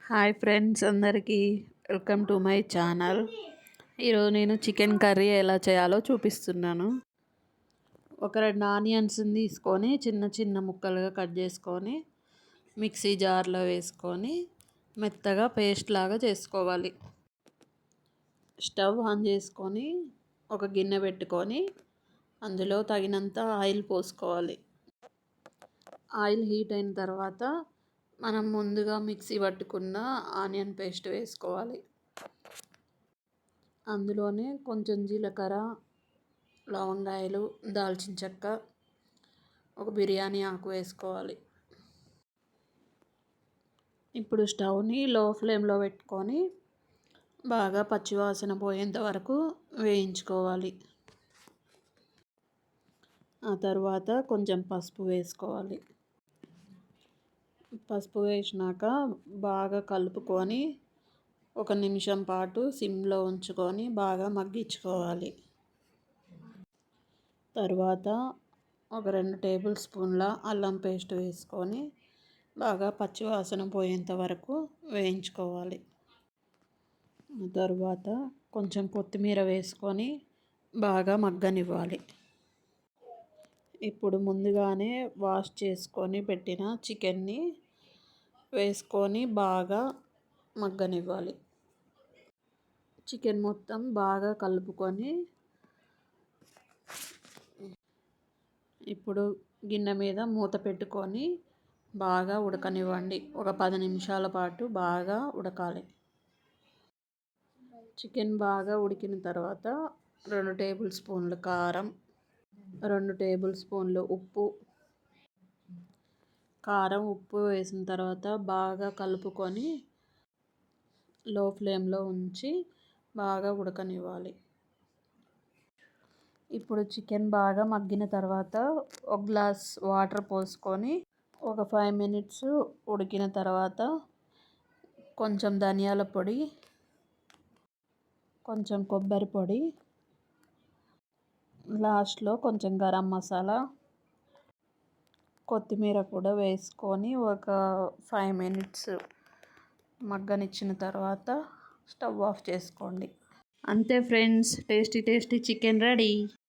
Hi friends అందరికీ welcome to my channel. ఈరోజు నేను చికెన్ కర్రీ ఎలా చేయాలో చూపిస్తున్నాను. ఒక 2 ఆనియన్స్ని తీసుకొని చిన్న చిన్న ముక్కలుగా కట్ చేసుకొని మిక్సీ జార్లో వేసుకొని మెత్తగా పేస్ట్ లాగా చేసుకోవాలి. స్టవ్ ఆన్ చేసుకొని ఒక గిన్నె పెట్టుకొని అందులో తగినంత ఆయిల్ పోసుకోవాలి. ఆయిల్ హీట్ అయిన తర్వాత మనం ముందుగా మిక్సీ పట్టుకున్న ఆనియన్ పేస్ట్ వేసుకోవాలి. అందులోనే కొంచెం జీలకర్ర, లవంగాయలు, దాల్చిన చెక్క, ఒక బిర్యానీ ఆకు వేసుకోవాలి. ఇప్పుడు స్టవ్ని లో ఫ్లేమ్లో పెట్టుకొని బాగా పచ్చివాసన పోయేంత వరకు వేయించుకోవాలి. ఆ తర్వాత కొంచెం పసుపు వేసుకోవాలి. పసుపు వేసినాక బాగా కలుపుకొని 1 నిమిషం పాటు సిమ్లో ఉంచుకొని బాగా మగ్గించుకోవాలి. తర్వాత ఒక 2 టేబుల్ స్పూన్ల అల్లం పేస్ట్ వేసుకొని బాగా పచ్చివాసన పోయేంత వరకు వేయించుకోవాలి. తర్వాత కొంచెం కొత్తిమీర వేసుకొని బాగా మగ్గనివ్వాలి. ఇప్పుడు ముందుగానే వాష్ చేసుకొని పెట్టిన చికెన్ని వేసుకొని బాగా మగ్గనివ్వాలి. చికెన్ మొత్తం బాగా కలుపుకొని ఇప్పుడు గిన్నె మీద మూత పెట్టుకొని బాగా ఉడకనివ్వండి. ఒక 10 నిమిషాల పాటు బాగా ఉడకాలి. చికెన్ బాగా ఉడికిన తర్వాత 2 టేబుల్ స్పూన్లు కారం, 2 టేబుల్ స్పూన్లు ఉప్పు, కారం ఉప్పు వేసిన తర్వాత బాగా కలుపుకొని లో ఫ్లేమ్లో ఉంచి బాగా ఉడకనివ్వాలి. ఇప్పుడు చికెన్ బాగా మగ్గిన తర్వాత 1 గ్లాస్ వాటర్ పోసుకొని ఒక 5 మినిట్స్ ఉడికిన తర్వాత కొంచెం ధనియాల పొడి, కొంచెం కొబ్బరి పొడి, లాస్ట్లో కొంచెం గరం మసాలా, కొత్తిమీర కూడా వేసుకొని ఒక 5 మినిట్స్ మగ్గనిచ్చిన తర్వాత స్టవ్ ఆఫ్ చేసుకోండి. అంతే friends, tasty tasty chicken ready.